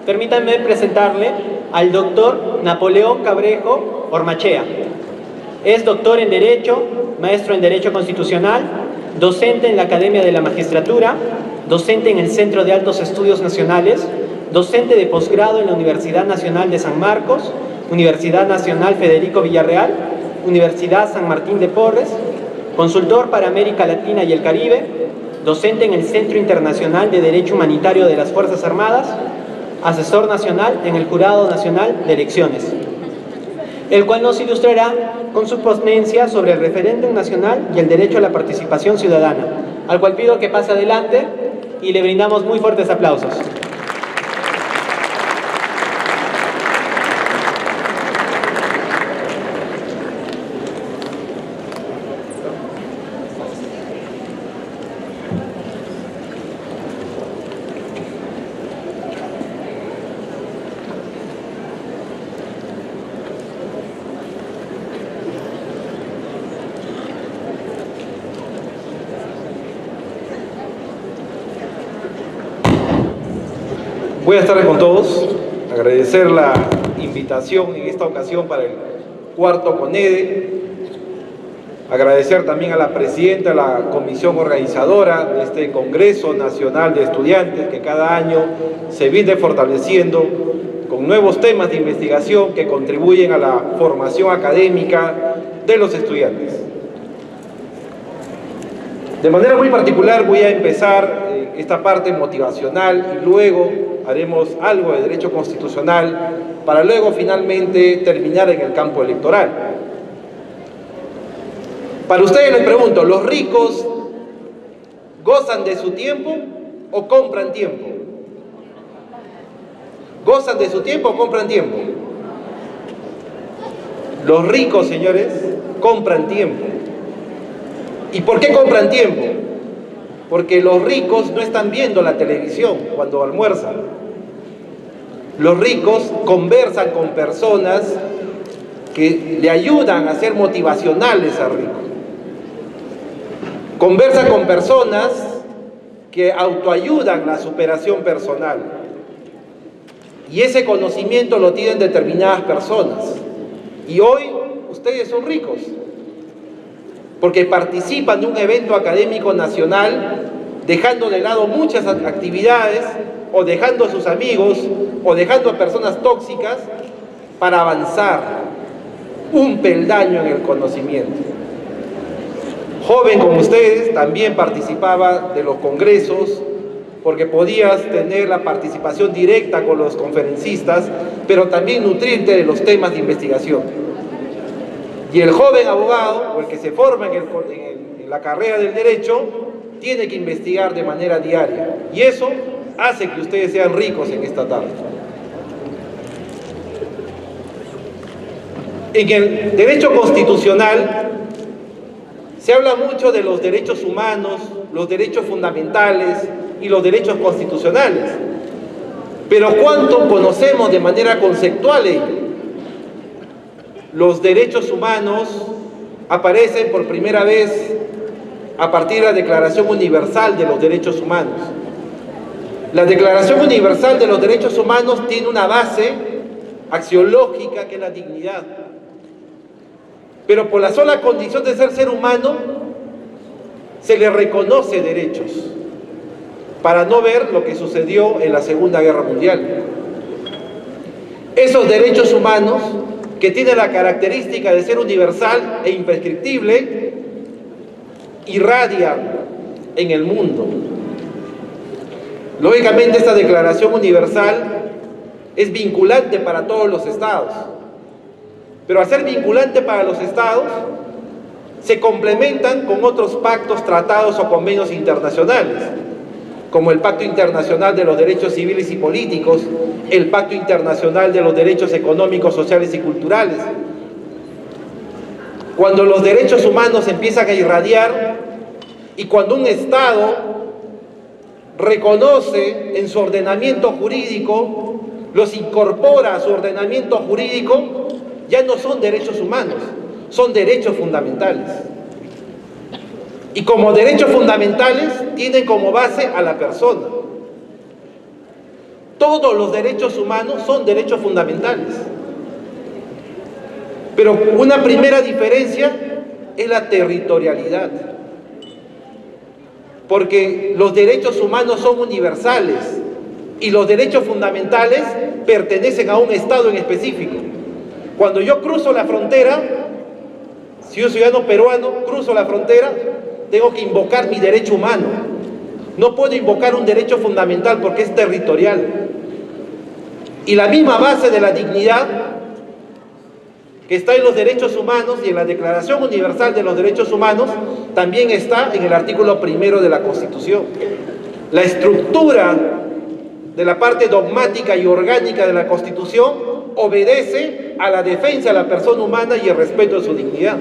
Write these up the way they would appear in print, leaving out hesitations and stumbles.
Permítanme presentarle al doctor Napoleón Cabrejo Ormachea. Es doctor en Derecho, maestro en Derecho Constitucional, docente en la Academia de la Magistratura, docente en el Centro de Altos Estudios Nacionales, docente de posgrado en la Universidad Nacional de San Marcos, Universidad Nacional Federico Villarreal, Universidad San Martín de Porres, consultor para América Latina y el Caribe, docente en el Centro Internacional de Derecho Humanitario de las Fuerzas Armadas, asesor nacional en el Jurado Nacional de Elecciones, el cual nos ilustrará con su ponencia sobre el referéndum nacional y el derecho a la participación ciudadana, al cual pido que pase adelante y le brindamos muy fuertes aplausos. Buenas tardes con todos. Agradecer la invitación en esta ocasión para el cuarto CONEDE. Agradecer también a la presidenta de la comisión organizadora de este Congreso Nacional de Estudiantes, que cada año se viene fortaleciendo con nuevos temas de investigación que contribuyen a la formación académica de los estudiantes. De manera muy particular voy a empezar esta parte motivacional y luego haremos algo de derecho constitucional para luego finalmente terminar en el campo electoral. Para ustedes les pregunto, ¿los ricos gozan de su tiempo o compran tiempo? ¿Gozan de su tiempo o compran tiempo? Los ricos, señores, compran tiempo. ¿Y por qué compran tiempo? Porque los ricos no están viendo la televisión cuando almuerzan. Los ricos conversan con personas que le ayudan a ser motivacionales a ricos. Conversan con personas que autoayudan la superación personal. Y ese conocimiento lo tienen determinadas personas. Y hoy ustedes son ricos, porque participan de un evento académico nacional, dejando de lado muchas actividades, o dejando a sus amigos, o dejando a personas tóxicas, para avanzar un peldaño en el conocimiento. Joven como ustedes, también participaba de los congresos, porque podías tener la participación directa con los conferencistas, pero también nutrirte de los temas de investigación. Y el joven abogado, o el que se forma en la carrera del derecho, tiene que investigar de manera diaria. Y eso hace que ustedes sean ricos en esta tarde. En el derecho constitucional se habla mucho de los derechos humanos, los derechos fundamentales y los derechos constitucionales. Pero ¿cuánto conocemos de manera conceptual ello? Los derechos humanos aparecen por primera vez a partir de la Declaración Universal de los Derechos Humanos. La Declaración Universal de los Derechos Humanos tiene una base axiológica que es la dignidad. Pero por la sola condición de ser humano, se le reconoce derechos, para no ver lo que sucedió en la Segunda Guerra Mundial. Esos derechos humanos, que tiene la característica de ser universal e imprescriptible, irradian en el mundo. Lógicamente, esta Declaración Universal es vinculante para todos los estados, pero al ser vinculante para los estados, se complementan con otros pactos, tratados o convenios internacionales, como el Pacto Internacional de los Derechos Civiles y Políticos, el Pacto Internacional de los Derechos Económicos, Sociales y Culturales. Cuando los derechos humanos empiezan a irradiar y cuando un Estado reconoce en su ordenamiento jurídico, los incorpora a su ordenamiento jurídico, ya no son derechos humanos, son derechos fundamentales. Y como derechos fundamentales tienen como base a la persona. Todos los derechos humanos son derechos fundamentales. Pero una primera diferencia es la territorialidad. Porque los derechos humanos son universales y los derechos fundamentales pertenecen a un Estado en específico. Cuando yo cruzo la frontera, si yo soy ciudadano peruano, cruzo la frontera, tengo que invocar mi derecho humano. No puedo invocar un derecho fundamental porque es territorial. Y la misma base de la dignidad que está en los derechos humanos y en la Declaración Universal de los Derechos Humanos, también está en el artículo 1 de la Constitución. La estructura de la parte dogmática y orgánica de la Constitución obedece a la defensa de la persona humana y el respeto de su dignidad.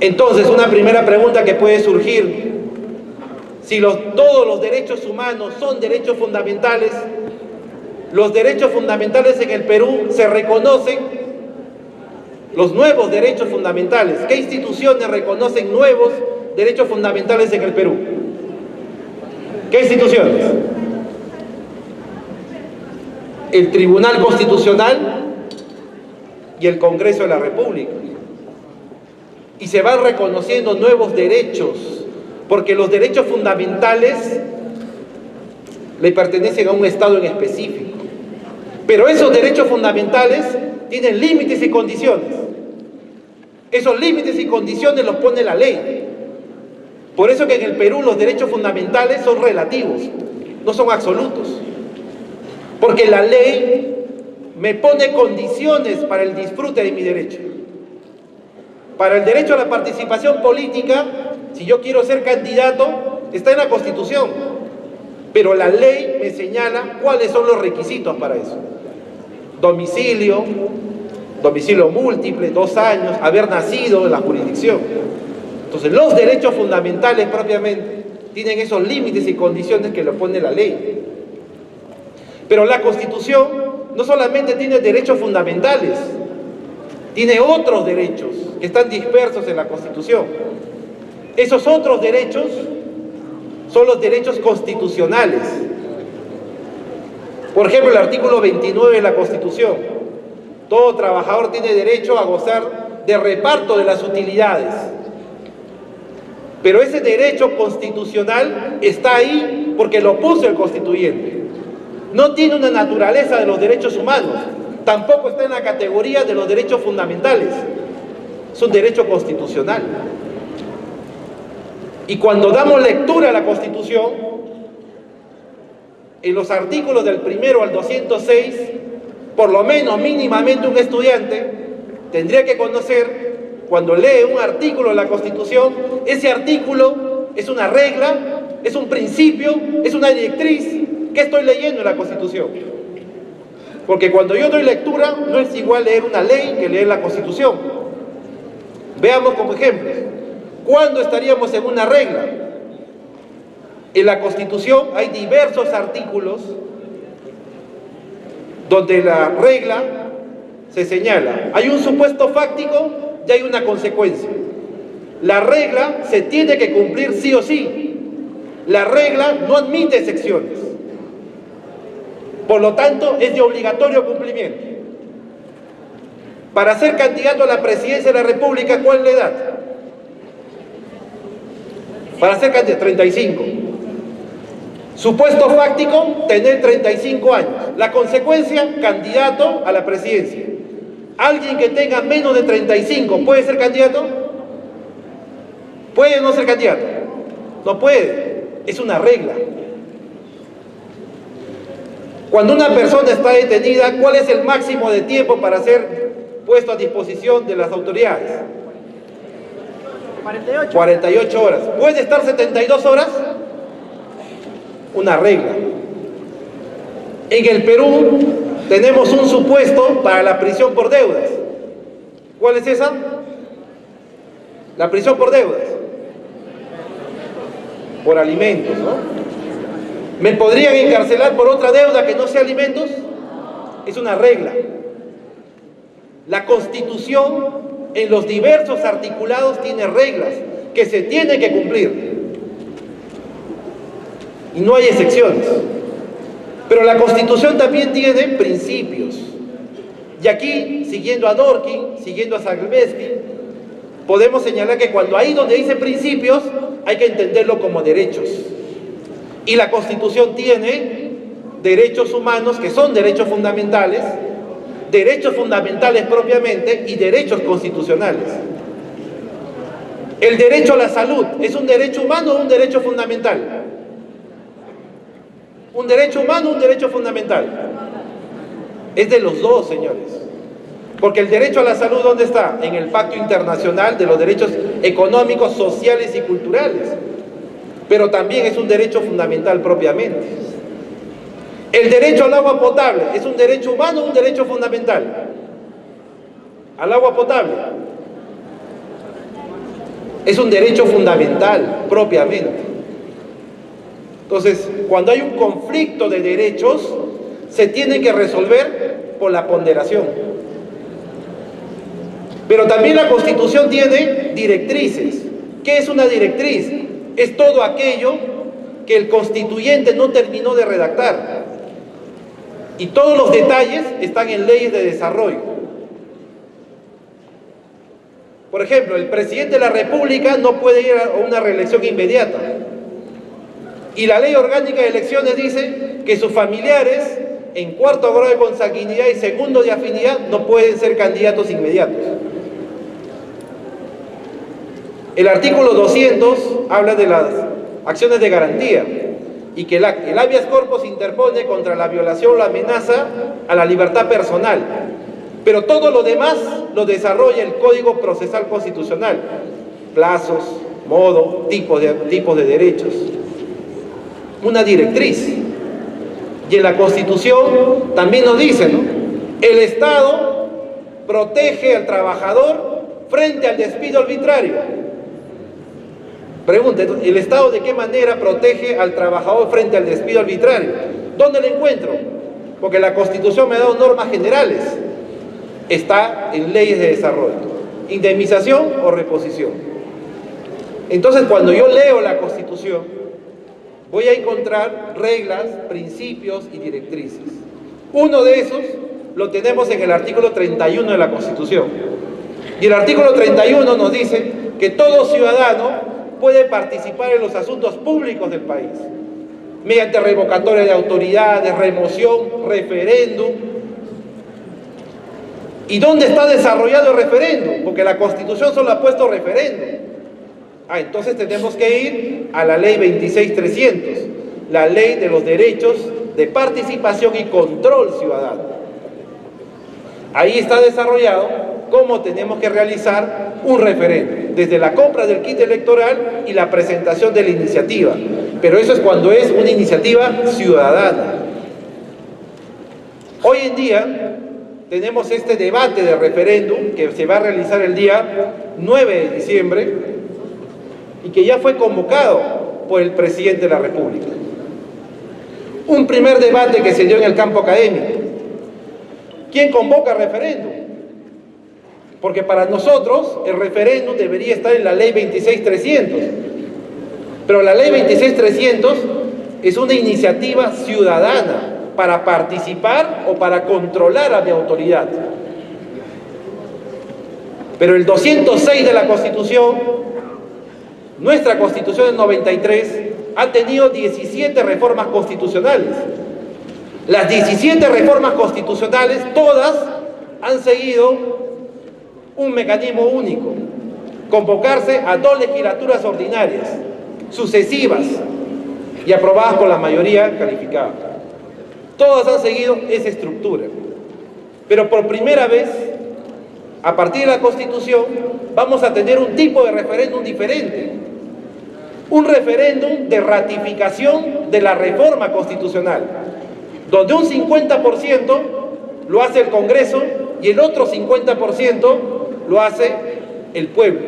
Entonces, una primera pregunta que puede surgir: si todos los derechos humanos son derechos fundamentales, los derechos fundamentales en el Perú se reconocen, los nuevos derechos fundamentales. ¿Qué instituciones reconocen nuevos derechos fundamentales en el Perú? ¿Qué instituciones? El Tribunal Constitucional y el Congreso de la República. Y se van reconociendo nuevos derechos, porque los derechos fundamentales le pertenecen a un Estado en específico. Pero esos derechos fundamentales tienen límites y condiciones. Esos límites y condiciones los pone la ley. Por eso que en el Perú los derechos fundamentales son relativos, no son absolutos. Porque la ley me pone condiciones para el disfrute de mi derecho. Para el derecho a la participación política, si yo quiero ser candidato, está en la Constitución. Pero la ley me señala cuáles son los requisitos para eso. Domicilio múltiple, 2 años, haber nacido en la jurisdicción. Entonces, los derechos fundamentales propiamente tienen esos límites y condiciones que lo pone la ley. Pero la Constitución no solamente tiene derechos fundamentales, tiene otros derechos que están dispersos en la Constitución. Esos otros derechos son los derechos constitucionales. Por ejemplo, el artículo 29 de la Constitución: todo trabajador tiene derecho a gozar de reparto de las utilidades. Pero ese derecho constitucional está ahí porque lo puso el constituyente. No tiene una naturaleza de los derechos humanos, tampoco está en la categoría de los derechos fundamentales. Es un derecho constitucional. Y cuando damos lectura a la Constitución, en los artículos del 1 al 206, por lo menos mínimamente un estudiante tendría que conocer, cuando lee un artículo de la Constitución, ese artículo es una regla, es un principio, es una directriz. ¿Qué estoy leyendo en la Constitución? Porque cuando yo doy lectura, no es igual leer una ley que leer la Constitución. Veamos como ejemplo, ¿cuándo estaríamos en una regla? En la Constitución hay diversos artículos donde la regla se señala. Hay un supuesto fáctico y hay una consecuencia. La regla se tiene que cumplir sí o sí. La regla no admite excepciones. Por lo tanto, es de obligatorio cumplimiento. Para ser candidato a la presidencia de la República, ¿cuál es la edad? Para ser candidato, 35. Supuesto fáctico, tener 35 años. La consecuencia, candidato a la presidencia. ¿Alguien que tenga menos de 35 puede ser candidato? ¿Puede o no ser candidato? No puede. Es una regla. Cuando una persona está detenida, ¿cuál es el máximo de tiempo para ser puesto a disposición de las autoridades? 48 horas. ¿Puede estar 72 horas? Una regla. En el Perú tenemos un supuesto para la prisión por deudas. ¿Cuál es esa? La prisión por deudas. Por alimentos, ¿no? ¿Me podrían encarcelar por otra deuda que no sea alimentos? Es una regla. La Constitución en los diversos articulados tiene reglas que se tienen que cumplir. y no hay excepciones. Pero la Constitución también tiene principios. Y aquí, siguiendo a Dworkin, siguiendo a Zagrebelsky, podemos señalar que cuando ahí donde dice principios, hay que entenderlo como derechos. Y la Constitución tiene derechos humanos que son derechos fundamentales propiamente y derechos constitucionales. El derecho a la salud, ¿es un derecho humano o un derecho fundamental? ¿Un derecho humano o un derecho fundamental? Es de los dos, señores. Porque el derecho a la salud, ¿dónde está? En el Pacto Internacional de los Derechos Económicos, Sociales y Culturales. Pero también es un derecho fundamental propiamente. El derecho al agua potable, ¿es un derecho humano o un derecho fundamental? Al agua potable. Es un derecho fundamental propiamente. Entonces, cuando hay un conflicto de derechos, se tiene que resolver por la ponderación. Pero también la Constitución tiene directrices. ¿Qué es una directriz? Es todo aquello que el constituyente no terminó de redactar. Y todos los detalles están en leyes de desarrollo. Por ejemplo, el presidente de la República no puede ir a una reelección inmediata. Y la ley orgánica de elecciones dice que sus familiares, en cuarto grado de consanguinidad y segundo de afinidad, no pueden ser candidatos inmediatos. El artículo 200 habla de las acciones de garantía y que el habeas corpus interpone contra la violación o la amenaza a la libertad personal. Pero todo lo demás lo desarrolla el Código Procesal Constitucional. Plazos, modo, tipos de derechos. Una directriz. Y en la Constitución también nos dice, ¿no? El Estado protege al trabajador frente al despido arbitrario. Pregunta, ¿el Estado de qué manera protege al trabajador frente al despido arbitrario? ¿Dónde lo encuentro? Porque la Constitución me ha dado normas generales. Está en leyes de desarrollo. Indemnización o reposición. Entonces, cuando yo leo la Constitución, voy a encontrar reglas, principios y directrices. Uno de esos lo tenemos en el artículo 31 de la Constitución. Y el artículo 31 nos dice que todo ciudadano puede participar en los asuntos públicos del país, mediante revocatoria de autoridades, remoción, referéndum. ¿Y dónde está desarrollado el referéndum? Porque la Constitución solo ha puesto referéndum. Entonces tenemos que ir a la ley 26.300, la ley de los derechos de participación y control ciudadano. Ahí está desarrollado cómo tenemos que realizar un referéndum, desde la compra del kit electoral y la presentación de la iniciativa. Pero eso es cuando es una iniciativa ciudadana. Hoy en día tenemos este debate de referéndum que se va a realizar el día 9 de diciembre y que ya fue convocado por el presidente de la República. Un primer debate que se dio en el campo académico. ¿Quién convoca referéndum? Porque para nosotros el referéndum debería estar en la ley 26.300. Pero la ley 26.300 es una iniciativa ciudadana para participar o para controlar a mi autoridad. Pero el 206 de la Constitución, nuestra Constitución del 93, ha tenido 17 reformas constitucionales. Las 17 reformas constitucionales, todas han seguido un mecanismo único: convocarse a 2 legislaturas ordinarias, sucesivas y aprobadas por la mayoría calificada. Todas han seguido esa estructura. Pero por primera vez, a partir de la Constitución, vamos a tener un tipo de referéndum diferente. Un referéndum de ratificación de la reforma constitucional, donde un 50% lo hace el Congreso y el otro 50% lo hace el pueblo.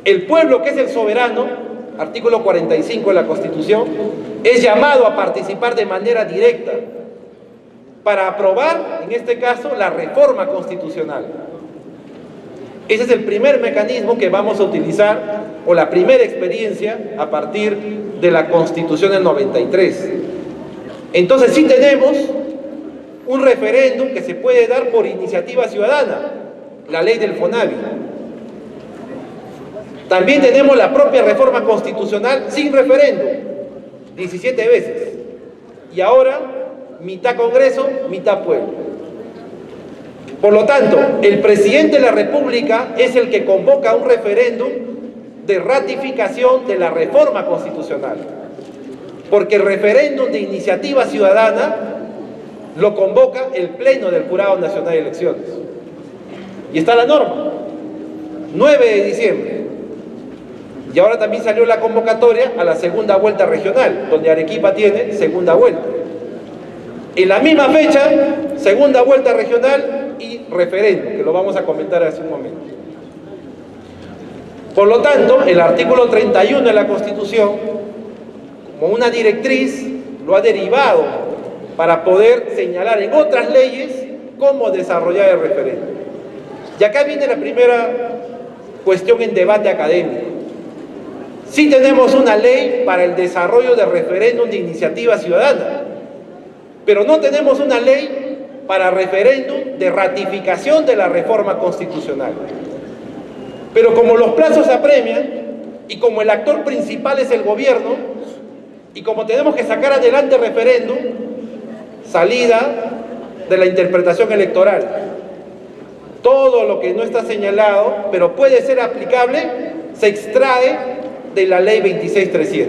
El pueblo, que es el soberano, artículo 45 de la Constitución, es llamado a participar de manera directa para aprobar, en este caso, la reforma constitucional. Ese es el primer mecanismo que vamos a utilizar, o la primera experiencia, a partir de la Constitución del 93. Entonces sí tenemos un referéndum que se puede dar por iniciativa ciudadana, la ley del FONAVI. También tenemos la propia reforma constitucional sin referéndum, 17 veces. Y ahora, mitad Congreso, mitad pueblo. Por lo tanto, el presidente de la República es el que convoca un referéndum de ratificación de la reforma constitucional. Porque el referéndum de iniciativa ciudadana lo convoca el Pleno del Jurado Nacional de Elecciones. Y está la norma, 9 de diciembre. Y ahora también salió la convocatoria a la segunda vuelta regional, donde Arequipa tiene segunda vuelta. En la misma fecha, segunda vuelta regional y referéndum, que lo vamos a comentar hace un momento. Por lo tanto, el artículo 31 de la Constitución, como una directriz, lo ha derivado para poder señalar en otras leyes cómo desarrollar el referéndum. Y acá viene la primera cuestión en debate académico. Sí tenemos una ley para el desarrollo de referéndum de iniciativa ciudadana, pero no tenemos una ley para referéndum de ratificación de la reforma constitucional. Pero como los plazos se apremian y como el actor principal es el gobierno y como tenemos que sacar adelante el referéndum, salida de la interpretación electoral. Todo lo que no está señalado, pero puede ser aplicable, se extrae de la ley 26.300.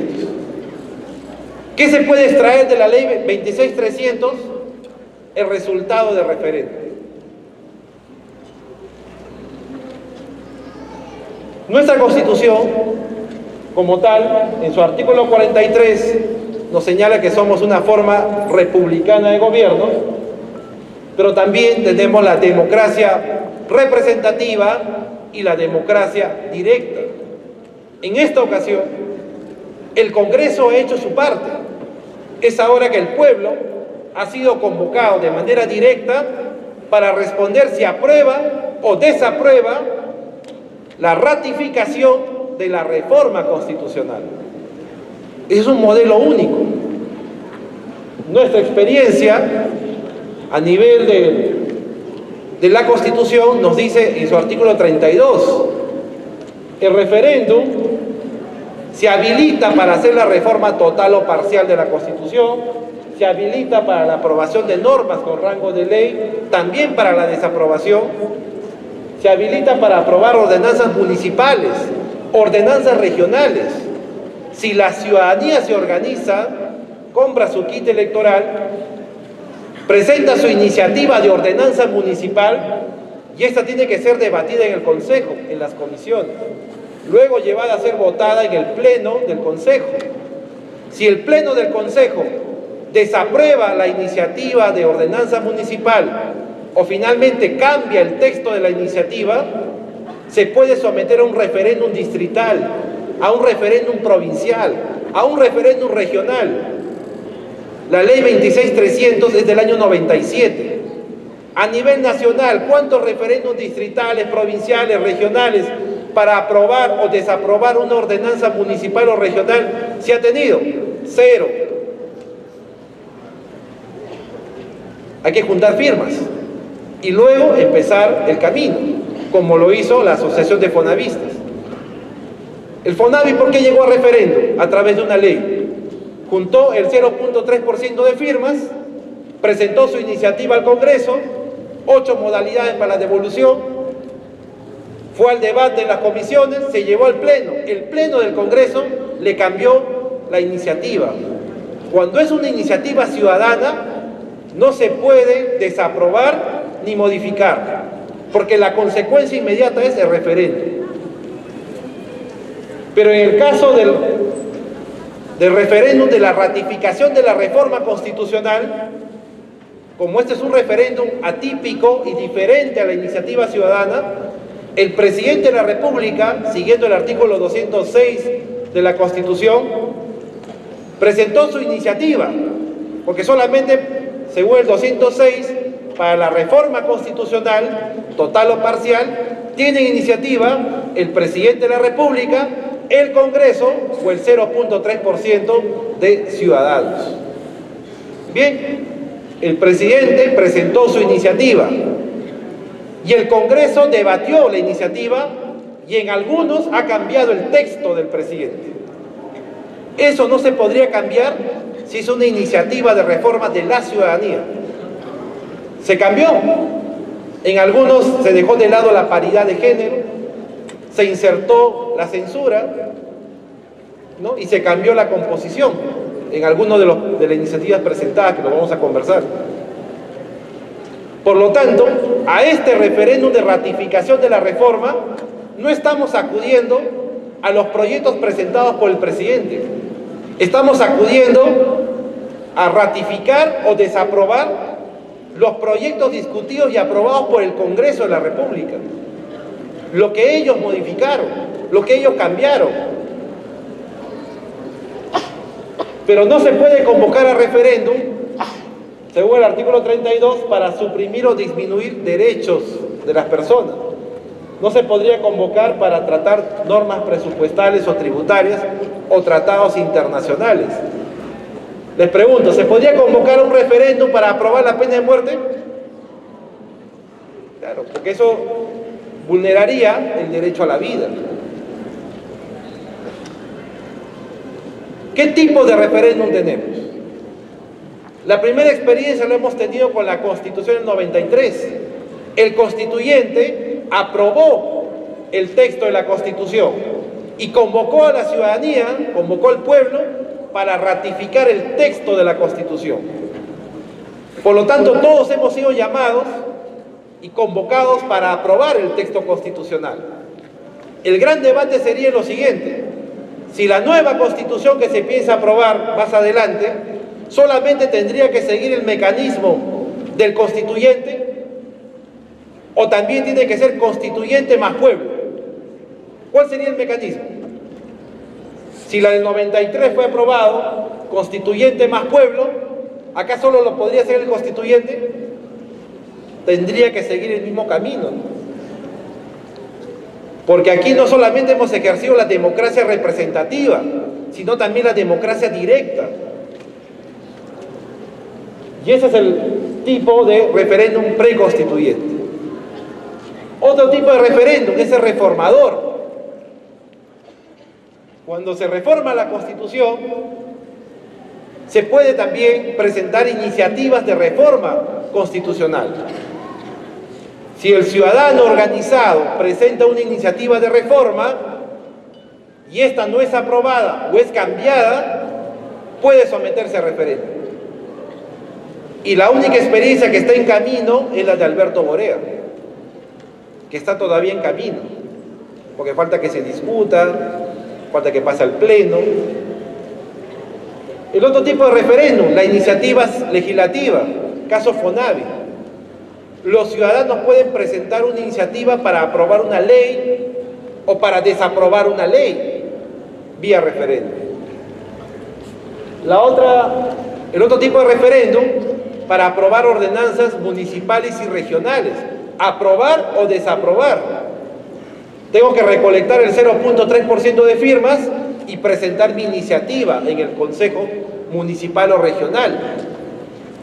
¿Qué se puede extraer de la ley 26.300? El resultado del referéndum. Nuestra Constitución, como tal, en su artículo 43, nos señala que somos una forma republicana de gobierno, pero también tenemos la democracia representativa y la democracia directa. En esta ocasión, el Congreso ha hecho su parte. Es ahora que el pueblo ha sido convocado de manera directa para responder si aprueba o desaprueba la ratificación de la reforma constitucional. Es un modelo único. Nuestra experiencia a nivel de la Constitución nos dice en su artículo 32, el referéndum se habilita para hacer la reforma total o parcial de la Constitución, se habilita para la aprobación de normas con rango de ley, también para la desaprobación, se habilita para aprobar ordenanzas municipales, ordenanzas regionales. Si la ciudadanía se organiza, compra su kit electoral, presenta su iniciativa de ordenanza municipal y esta tiene que ser debatida en el Consejo, en las comisiones, luego llevada a ser votada en el Pleno del Consejo. Si el Pleno del Consejo desaprueba la iniciativa de ordenanza municipal o finalmente cambia el texto de la iniciativa, se puede someter a un referéndum distrital, a un referéndum provincial, a un referéndum regional. La ley 26.300 es del año 97. A nivel nacional, ¿cuántos referéndums distritales, provinciales, regionales para aprobar o desaprobar una ordenanza municipal o regional se ha tenido? 0. Hay que juntar firmas y luego empezar el camino, como lo hizo la Asociación de Fonavistas. El Fonavi, ¿por qué llegó a referéndum? A través de una ley. Juntó el 0.3% de firmas, presentó su iniciativa al Congreso, 8 modalidades para la devolución, fue al debate en las comisiones, se llevó al Pleno. El Pleno del Congreso le cambió la iniciativa. Cuando es una iniciativa ciudadana, no se puede desaprobar ni modificar, porque la consecuencia inmediata es el referéndum. Pero en el caso del referéndum de la ratificación de la reforma constitucional, como este es un referéndum atípico y diferente a la iniciativa ciudadana, el presidente de la República, siguiendo el artículo 206 de la Constitución, presentó su iniciativa, porque solamente, según el 206, para la reforma constitucional, total o parcial, tienen iniciativa el presidente de la República, el Congreso o el 0.3% de ciudadanos. Bien, el presidente presentó su iniciativa y el Congreso debatió la iniciativa y en algunos ha cambiado el texto del presidente. Eso no se podría cambiar si es una iniciativa de reforma de la ciudadanía. Se cambió. En algunos se dejó de lado la paridad de género, se insertó la censura, ¿no? Y se cambió la composición en algunas de las iniciativas presentadas, que lo vamos a conversar. Por lo tanto, a este referéndum de ratificación de la reforma no estamos acudiendo a los proyectos presentados por el presidente. Estamos acudiendo a ratificar o desaprobar los proyectos discutidos y aprobados por el Congreso de la República. Lo que ellos modificaron, lo que ellos cambiaron. Pero no se puede convocar a referéndum, según el artículo 32, para suprimir o disminuir derechos de las personas. No se podría convocar para tratar normas presupuestales o tributarias o tratados internacionales. Les pregunto, ¿se podría convocar un referéndum para aprobar la pena de muerte? Claro, porque eso vulneraría el derecho a la vida. ¿Qué tipo de referéndum tenemos? La primera experiencia la hemos tenido con la Constitución del 93. El constituyente aprobó el texto de la Constitución y convocó a la ciudadanía, convocó al pueblo para ratificar el texto de la Constitución. Por lo tanto, todos hemos sido llamados y convocados para aprobar el texto constitucional. El gran debate sería lo siguiente: si la nueva Constitución que se piensa aprobar más adelante solamente tendría que seguir el mecanismo del constituyente, o también tiene que ser constituyente más pueblo. ¿Cuál sería el mecanismo? Si la del 93 fue aprobado, constituyente más pueblo, ¿acá solo lo podría hacer el constituyente? Tendría que seguir el mismo camino, ¿no? Porque aquí no solamente hemos ejercido la democracia representativa, sino también la democracia directa. Y ese es el tipo de referéndum preconstituyente. Otro tipo de referéndum es el reformador. Cuando se reforma la Constitución, se puede también presentar iniciativas de reforma constitucional. Si el ciudadano organizado presenta una iniciativa de reforma y esta no es aprobada o es cambiada, puede someterse a referéndum. Y la única experiencia que está en camino es la de Alberto Borea, que está todavía en camino, porque falta que se discuta, falta que pase al pleno. El otro tipo de referéndum, la iniciativa legislativa, caso Fonavi. Los ciudadanos pueden presentar una iniciativa para aprobar una ley o para desaprobar una ley vía referéndum. El otro tipo de referéndum, para aprobar ordenanzas municipales y regionales, aprobar o desaprobar. Tengo que recolectar el 0.3% de firmas y presentar mi iniciativa en el Consejo Municipal o Regional.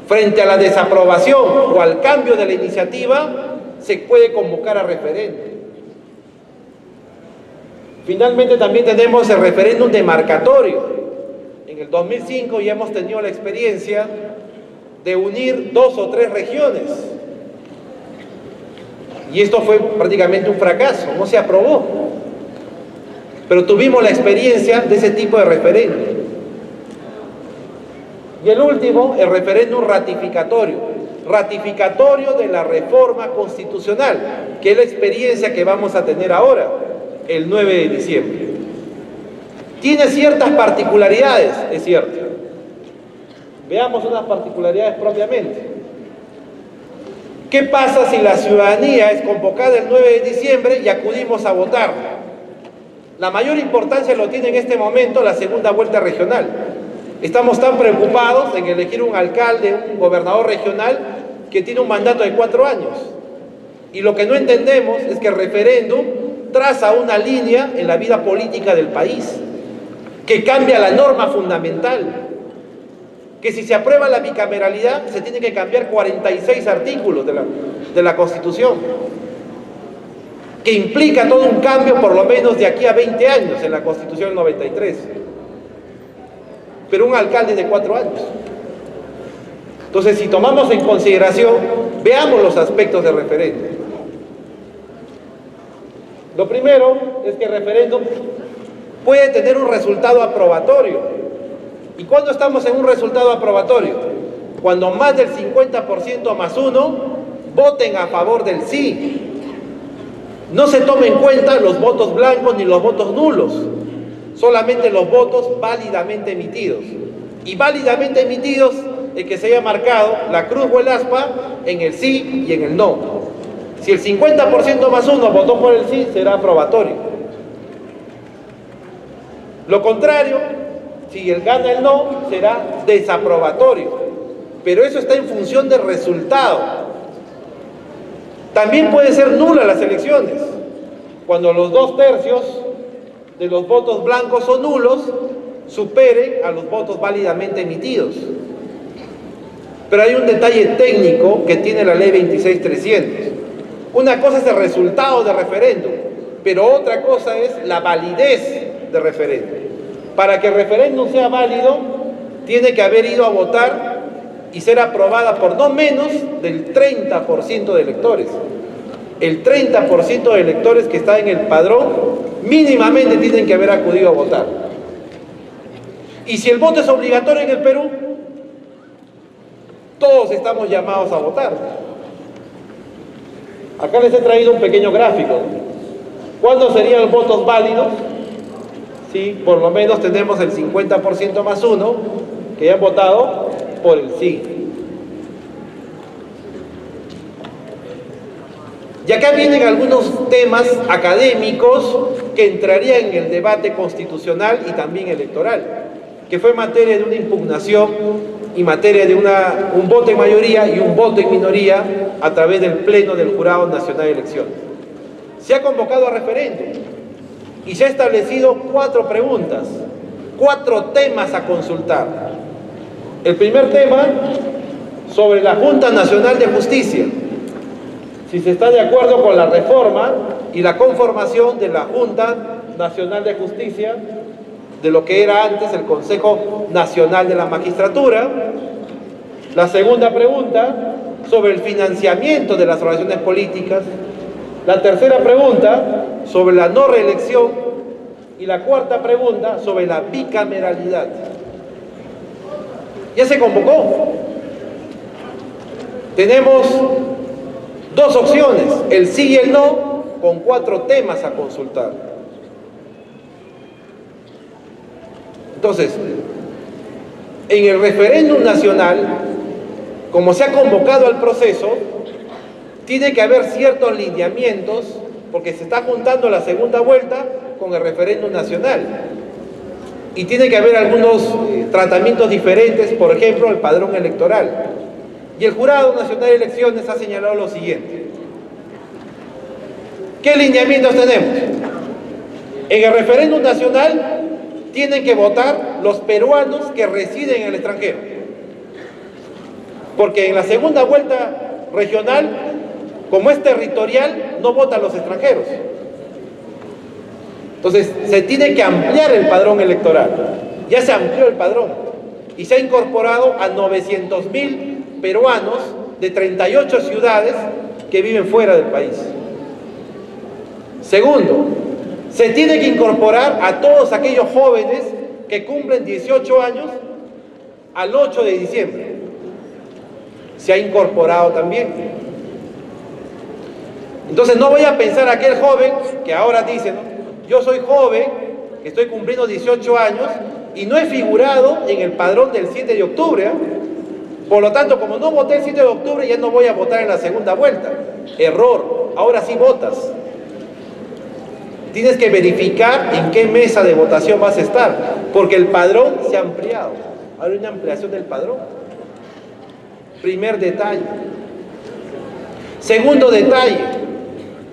Frente a la desaprobación o al cambio de la iniciativa, se puede convocar a referéndum. Finalmente también tenemos el referéndum demarcatorio. En el 2005 ya hemos tenido la experiencia de unir 2 o 3 regiones. Y esto fue prácticamente un fracaso, no se aprobó. Pero tuvimos la experiencia de ese tipo de referéndum. Y el último, el referéndum ratificatorio. Ratificatorio de la reforma constitucional, que es la experiencia que vamos a tener ahora, el 9 de diciembre. Tiene ciertas particularidades, es cierto. Veamos unas particularidades propiamente. ¿Qué pasa si la ciudadanía es convocada el 9 de diciembre y acudimos a votar? La mayor importancia lo tiene en este momento la segunda vuelta regional. Estamos tan preocupados en elegir un alcalde, un gobernador regional que tiene un mandato de 4 años. Y lo que no entendemos es que el referéndum traza una línea en la vida política del país, que cambia la norma fundamental, que si se aprueba la bicameralidad se tiene que cambiar 46 artículos de la Constitución, que implica todo un cambio por lo menos de aquí a 20 años en la Constitución del 93, pero un alcalde de 4 años. Entonces, si tomamos en consideración, veamos los aspectos del referéndum. Lo primero es que el referéndum puede tener un resultado aprobatorio. ¿Y cuándo estamos en un resultado aprobatorio? Cuando más del 50% más uno voten a favor del sí. No se tomen en cuenta los votos blancos ni los votos nulos, solamente los votos válidamente emitidos. Y válidamente emitidos es que se haya marcado la cruz o el aspa en el sí y en el no. Si el 50% más uno votó por el sí, será aprobatorio. Lo contrario, si gana el no, será desaprobatorio. Pero eso está en función del resultado. También puede ser nula las elecciones, cuando los 2/3 de los votos blancos o nulos superen a los votos válidamente emitidos. Pero hay un detalle técnico que tiene la ley 26.300. Una cosa es el resultado del referéndum, pero otra cosa es la validez del referéndum. Para que el referéndum sea válido, tiene que haber ido a votar y ser aprobada por no menos del 30% de electores. El 30% de electores que están en el padrón mínimamente tienen que haber acudido a votar. Y si el voto es obligatorio en el Perú, todos estamos llamados a votar. Acá les he traído un pequeño gráfico. ¿Cuándo serían los votos válidos? Sí, por lo menos tenemos el 50% más uno que han votado por el sí. Y acá vienen algunos temas académicos que entrarían en el debate constitucional y también electoral, que fue materia de una impugnación y materia de un voto en mayoría y un voto en minoría a través del Pleno del Jurado Nacional de Elecciones. Se ha convocado a referéndum y se ha establecido 4 preguntas, 4 temas a consultar. El primer tema, sobre la Junta Nacional de Justicia. Si se está de acuerdo con la reforma y la conformación de la Junta Nacional de Justicia, de lo que era antes el Consejo Nacional de la Magistratura. La segunda pregunta, sobre el financiamiento de las organizaciones políticas. La tercera pregunta, sobre la no reelección. Y la cuarta pregunta, sobre la bicameralidad. Ya se convocó. Tenemos 2 opciones, el sí y el no, con 4 temas a consultar. Entonces, en el referéndum nacional, como se ha convocado al proceso, tiene que haber ciertos lineamientos, porque se está juntando la segunda vuelta con el referéndum nacional. Y tiene que haber algunos tratamientos diferentes, por ejemplo, el padrón electoral. Y el Jurado Nacional de Elecciones ha señalado lo siguiente. ¿Qué lineamientos tenemos? En el referéndum nacional tienen que votar los peruanos que residen en el extranjero. Porque en la segunda vuelta regional, como es territorial, no votan los extranjeros. Entonces, se tiene que ampliar el padrón electoral. Ya se amplió el padrón y se ha incorporado a 900.000 peruanos de 38 ciudades que viven fuera del país. Segundo, se tiene que incorporar a todos aquellos jóvenes que cumplen 18 años al 8 de diciembre. Se ha incorporado también. Entonces no voy a pensar aquel joven que ahora dice, ¿no? Yo soy joven, que estoy cumpliendo 18 años y no he figurado en el padrón del 7 de octubre. ¿Eh? Por lo tanto, como no voté el 7 de octubre, ya no voy a votar en la segunda vuelta. Error, ahora sí votas. Tienes que verificar en qué mesa de votación vas a estar, porque el padrón se ha ampliado. Ahora hay una ampliación del padrón. Primer detalle. Segundo detalle,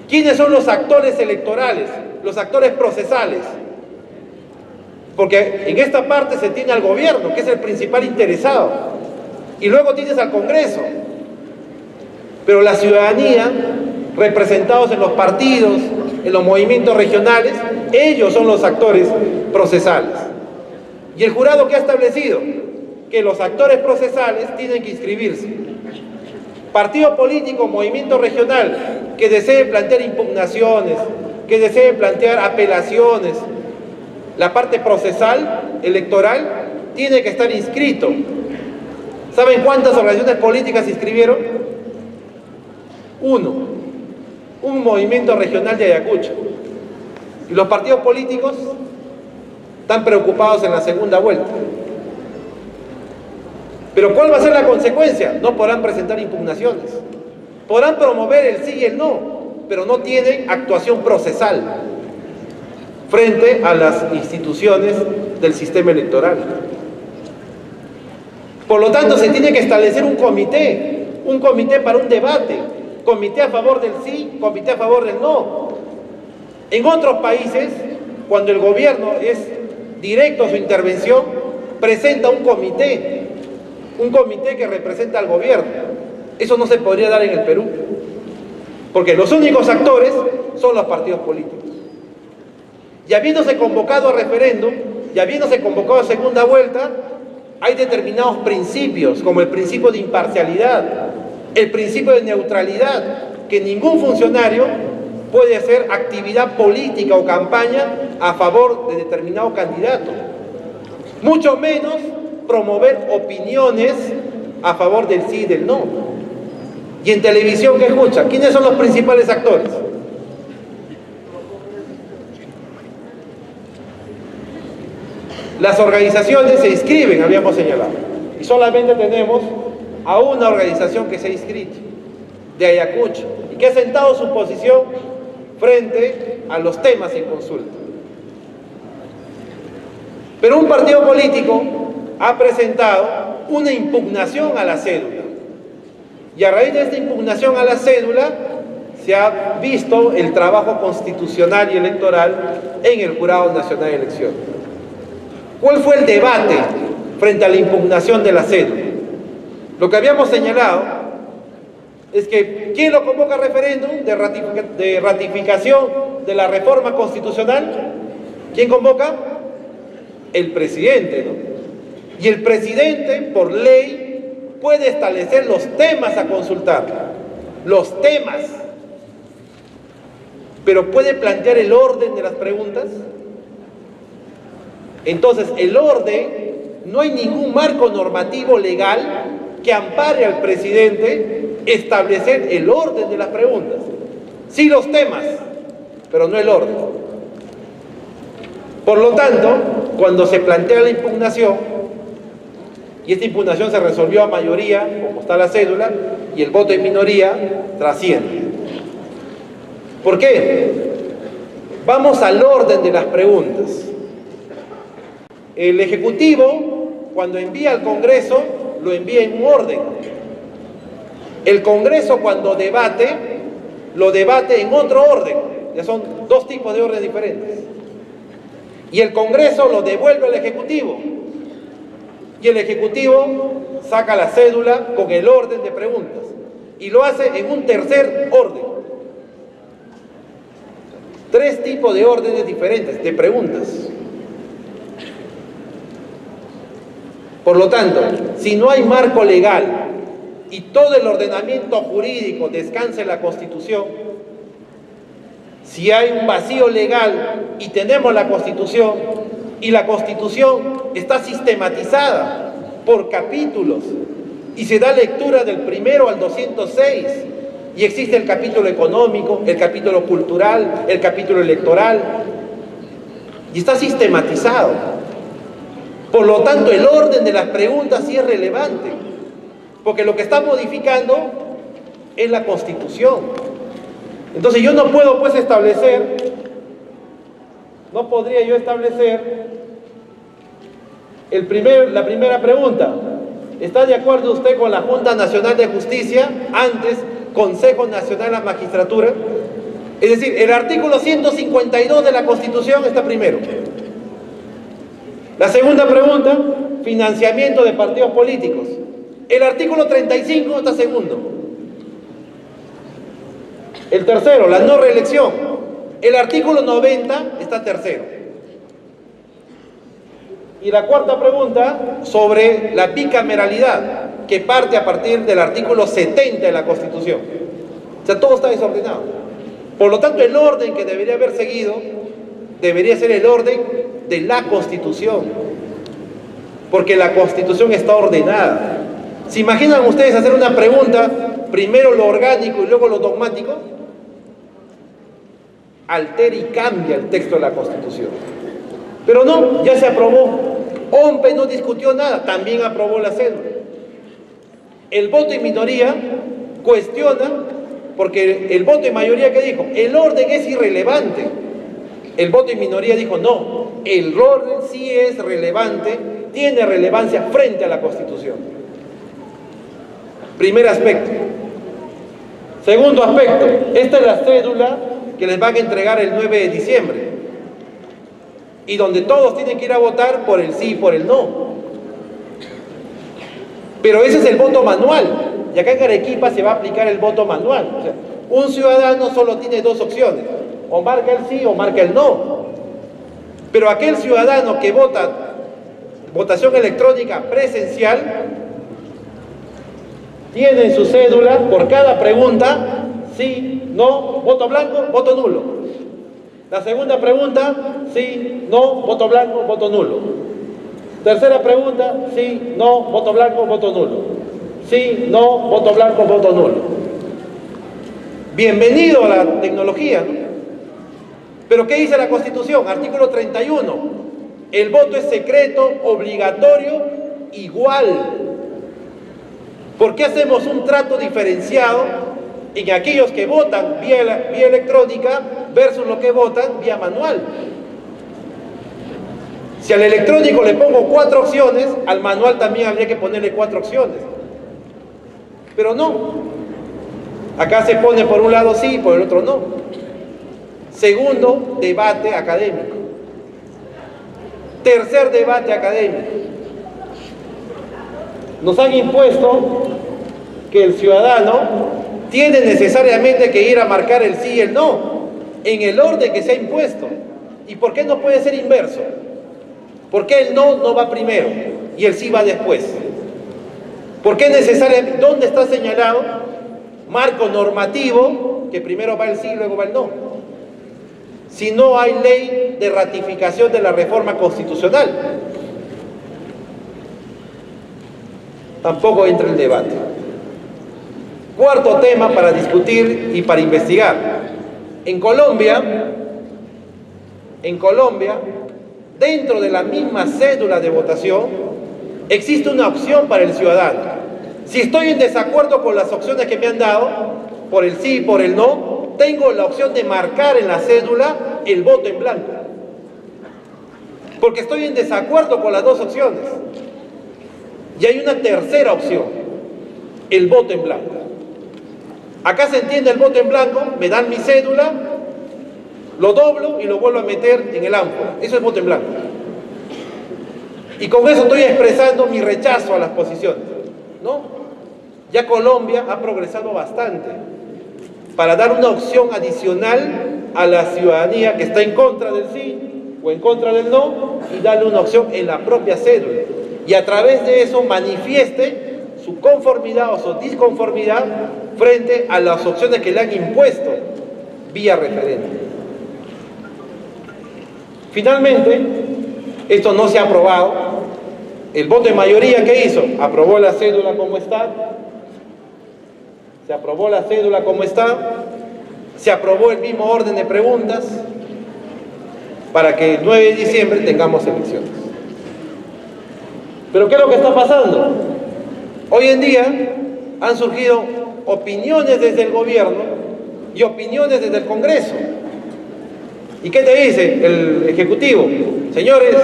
¿quiénes son los actores electorales, los actores procesales? Porque en esta parte se tiene al gobierno, que es el principal interesado, y luego tienes al Congreso. Pero la ciudadanía, representados en los partidos, en los movimientos regionales, ellos son los actores procesales. Y el jurado que ha establecido que los actores procesales tienen que inscribirse. Partido político, movimiento regional, que desee plantear impugnaciones, que desee plantear apelaciones, la parte procesal, electoral, tiene que estar inscrito. ¿Saben cuántas organizaciones políticas se inscribieron? Uno, un movimiento regional de Ayacucho. Y los partidos políticos están preocupados en la segunda vuelta. Pero ¿cuál va a ser la consecuencia? No podrán presentar impugnaciones. Podrán promover el sí y el no, pero no tienen actuación procesal frente a las instituciones del sistema electoral. Por lo tanto, se tiene que establecer un comité para un debate, comité a favor del sí, comité a favor del no. En otros países, cuando el gobierno es directo a su intervención, presenta un comité que representa al gobierno. Eso no se podría dar en el Perú, porque los únicos actores son los partidos políticos. Y habiéndose convocado a referéndum, y habiéndose convocado a segunda vuelta, hay determinados principios, como el principio de imparcialidad, el principio de neutralidad, que ningún funcionario puede hacer actividad política o campaña a favor de determinado candidato, mucho menos promover opiniones a favor del sí y del no. Y en televisión, ¿qué escucha? ¿Quiénes son los principales actores? Las organizaciones se inscriben, habíamos señalado, y solamente tenemos a una organización que se ha inscrito, de Ayacucho, y que ha sentado su posición frente a los temas en consulta. Pero un partido político ha presentado una impugnación a la cédula, y a raíz de esta impugnación a la cédula se ha visto el trabajo constitucional y electoral en el Jurado Nacional de Elecciones. ¿Cuál fue el debate frente a la impugnación de la cédula? Lo que habíamos señalado es que ¿quién lo convoca a referéndum de ratificación de la reforma constitucional? ¿Quién convoca? El presidente, ¿no? Y el presidente, por ley, puede establecer los temas a consultar, los temas, pero ¿puede plantear el orden de las preguntas? Entonces, el orden, no hay ningún marco normativo legal que ampare al presidente establecer el orden de las preguntas. Sí los temas, pero no el orden. Por lo tanto, cuando se plantea la impugnación, y esta impugnación se resolvió a mayoría, como está la cédula, y el voto en minoría trasciende. ¿Por qué? Vamos al orden de las preguntas. El Ejecutivo, cuando envía al Congreso, lo envía en un orden. El Congreso, cuando debate, lo debate en otro orden. Ya son dos tipos de órdenes diferentes. Y el Congreso lo devuelve al Ejecutivo. Y el Ejecutivo saca la cédula con el orden de preguntas. Y lo hace en un tercer orden. Tres tipos de órdenes diferentes de preguntas. Por lo tanto, si no hay marco legal y todo el ordenamiento jurídico descansa en la Constitución, si hay un vacío legal y tenemos la Constitución, y la Constitución está sistematizada por capítulos, y se da lectura del 1 al 206, y existe el capítulo económico, el capítulo cultural, el capítulo electoral, y está sistematizado. Por lo tanto, el orden de las preguntas sí es relevante, porque lo que está modificando es la Constitución. Entonces yo no puedo pues establecer, no podría yo establecer la primera pregunta. ¿Está de acuerdo usted con la Junta Nacional de Justicia antes Consejo Nacional de la Magistratura. Es decir, el artículo 152 de la Constitución está primero. La segunda pregunta, financiamiento de partidos políticos. El artículo 35 está segundo. El tercero, la no reelección. El artículo 90 está tercero. Y la cuarta pregunta, sobre la bicameralidad, que parte a partir del artículo 70 de la Constitución. O sea, todo está desordenado. Por lo tanto, el orden que debería haber seguido debería ser el orden de la Constitución, porque la Constitución está ordenada. ¿Se imaginan ustedes hacer una pregunta, primero lo orgánico y luego lo dogmático? Altera y cambia el texto de la Constitución. Pero no, ya se aprobó. OMPE no discutió nada, también aprobó la cédula. El voto en minoría cuestiona, porque el voto en mayoría, ¿qué dijo? El orden es irrelevante. El voto en minoría dijo, no, el orden sí es relevante, tiene relevancia frente a la Constitución. Primer aspecto. Segundo aspecto, esta es la cédula que les van a entregar el 9 de diciembre y donde todos tienen que ir a votar por el sí y por el no. Pero ese es el voto manual, y acá en Arequipa se va a aplicar el voto manual. O sea, un ciudadano solo tiene dos opciones, o marca el sí o marca el no. Pero aquel ciudadano que vota votación electrónica presencial tiene en su cédula por cada pregunta sí, no, voto blanco, voto nulo. La segunda pregunta, sí, no, voto blanco, voto nulo. Tercera pregunta, sí, no, voto blanco, voto nulo. Sí, no, voto blanco, voto nulo. Bienvenido a la tecnología, ¿no? Pero ¿qué dice la Constitución? Artículo 31. El voto es secreto, obligatorio, igual. ¿Por qué hacemos un trato diferenciado en aquellos que votan vía electrónica versus los que votan vía manual? Si al electrónico le pongo 4 opciones, al manual también habría que ponerle 4 opciones. Pero no. Acá se pone por un lado sí, por el otro no. Segundo, debate académico. Tercer debate académico. Nos han impuesto que el ciudadano tiene necesariamente que ir a marcar el sí y el no, en el orden que se ha impuesto. ¿Y por qué no puede ser inverso? ¿Por qué el no va primero y el sí va después? ¿Por qué necesariamente? ¿Dónde está señalado? Marco normativo, que primero va el sí y luego va el no. Si no hay ley de ratificación de la reforma constitucional, tampoco entra el debate. Cuarto tema para discutir y para investigar. En Colombia, dentro de la misma cédula de votación, existe una opción para el ciudadano. Si estoy en desacuerdo con las opciones que me han dado, por el sí y por el no, tengo la opción de marcar en la cédula el voto en blanco. Porque estoy en desacuerdo con las dos opciones. Y hay una tercera opción, el voto en blanco. Acá se entiende el voto en blanco, me dan mi cédula, lo doblo y lo vuelvo a meter en el ánfora. Eso es voto en blanco. Y con eso estoy expresando mi rechazo a las posiciones, ¿no? Ya Colombia ha progresado bastante para dar una opción adicional a la ciudadanía que está en contra del sí o en contra del no, y darle una opción en la propia cédula. Y a través de eso manifieste su conformidad o su disconformidad frente a las opciones que le han impuesto vía referéndum. Finalmente, esto no se ha aprobado. El voto de mayoría, ¿qué hizo? Aprobó la cédula como está. Se aprobó la cédula como está. Se aprobó el mismo orden de preguntas para que el 9 de diciembre tengamos elecciones. Pero ¿qué es lo que está pasando? Hoy en día han surgido opiniones desde el gobierno y opiniones desde el Congreso. ¿Y qué te dice el Ejecutivo? Señores,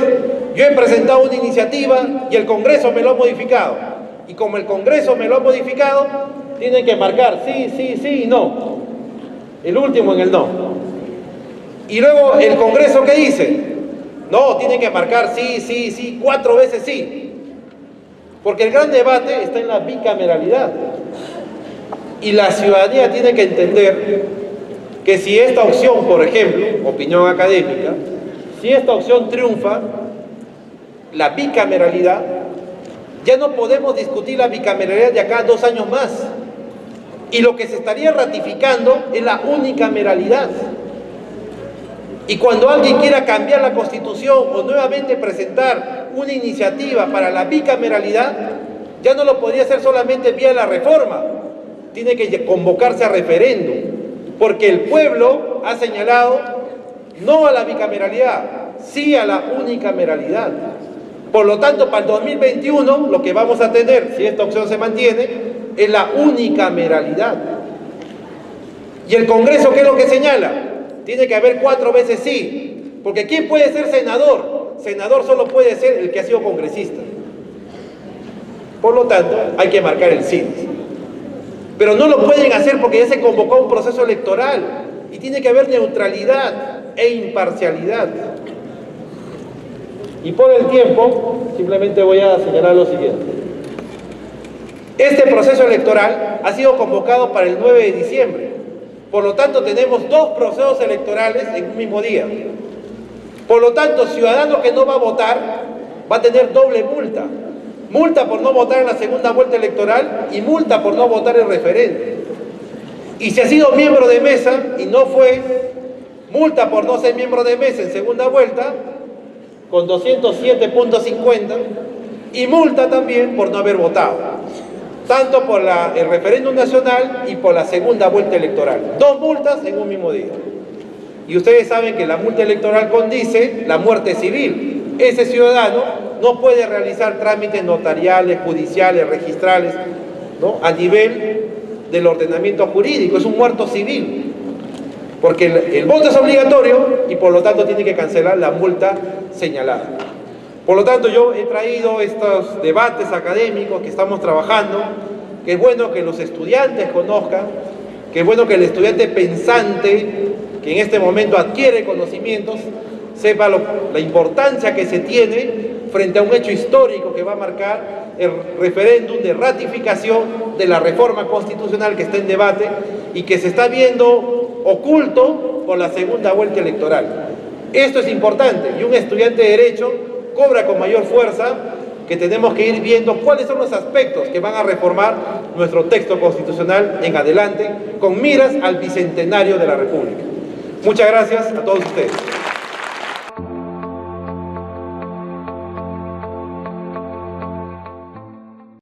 yo he presentado una iniciativa y el Congreso me lo ha modificado. Y como el Congreso me lo ha modificado, tienen que marcar sí, sí, sí y no. El último en el no. Y luego el Congreso, ¿qué dice? No, tienen que marcar sí, sí, sí, 4 veces sí. Porque el gran debate está en la bicameralidad. Y la ciudadanía tiene que entender que si esta opción, por ejemplo, opinión académica, si esta opción triunfa, la bicameralidad, ya no podemos discutir la bicameralidad de acá a 2 años más. Y lo que se estaría ratificando es la unicameralidad. Y cuando alguien quiera cambiar la Constitución o nuevamente presentar una iniciativa para la bicameralidad, ya no lo podría hacer solamente vía la reforma. Tiene que convocarse a referéndum, porque el pueblo ha señalado no a la bicameralidad, sí a la unicameralidad. Por lo tanto, para el 2021, lo que vamos a tener, si esta opción se mantiene, es la unicameralidad. ¿Y el Congreso qué es lo que señala? Tiene que haber 4 veces sí, porque ¿quién puede ser senador? Senador solo puede ser el que ha sido congresista. Por lo tanto, hay que marcar el sí. Pero no lo pueden hacer porque ya se convocó un proceso electoral y tiene que haber neutralidad e imparcialidad. Y por el tiempo, simplemente voy a señalar lo siguiente. Este proceso electoral ha sido convocado para el 9 de diciembre. Por lo tanto, tenemos 2 procesos electorales en un mismo día. Por lo tanto, ciudadano que no va a votar va a tener doble multa. Multa por no votar en la segunda vuelta electoral y multa por no votar en referéndum. Y si ha sido miembro de mesa y no fue, multa por no ser miembro de mesa en segunda vuelta con 207.50 y multa también por no haber votado, tanto por el referéndum nacional y por la segunda vuelta electoral. 2 multas en un mismo día. Y ustedes saben que la multa electoral condice la muerte civil. Ese ciudadano no puede realizar trámites notariales, judiciales, registrales, ¿no?, a nivel del ordenamiento jurídico. Es un muerto civil. Porque el voto es obligatorio y por lo tanto tiene que cancelar la multa señalada. Por lo tanto, yo he traído estos debates académicos que estamos trabajando, que es bueno que los estudiantes conozcan, que es bueno que el estudiante pensante, que en este momento adquiere conocimientos, sepa la importancia que se tiene frente a un hecho histórico que va a marcar el referéndum de ratificación de la reforma constitucional que está en debate y que se está viendo oculto por la segunda vuelta electoral. Esto es importante y un estudiante de Derecho cobra con mayor fuerza que tenemos que ir viendo cuáles son los aspectos que van a reformar nuestro texto constitucional en adelante con miras al bicentenario de la República. Muchas gracias a todos ustedes.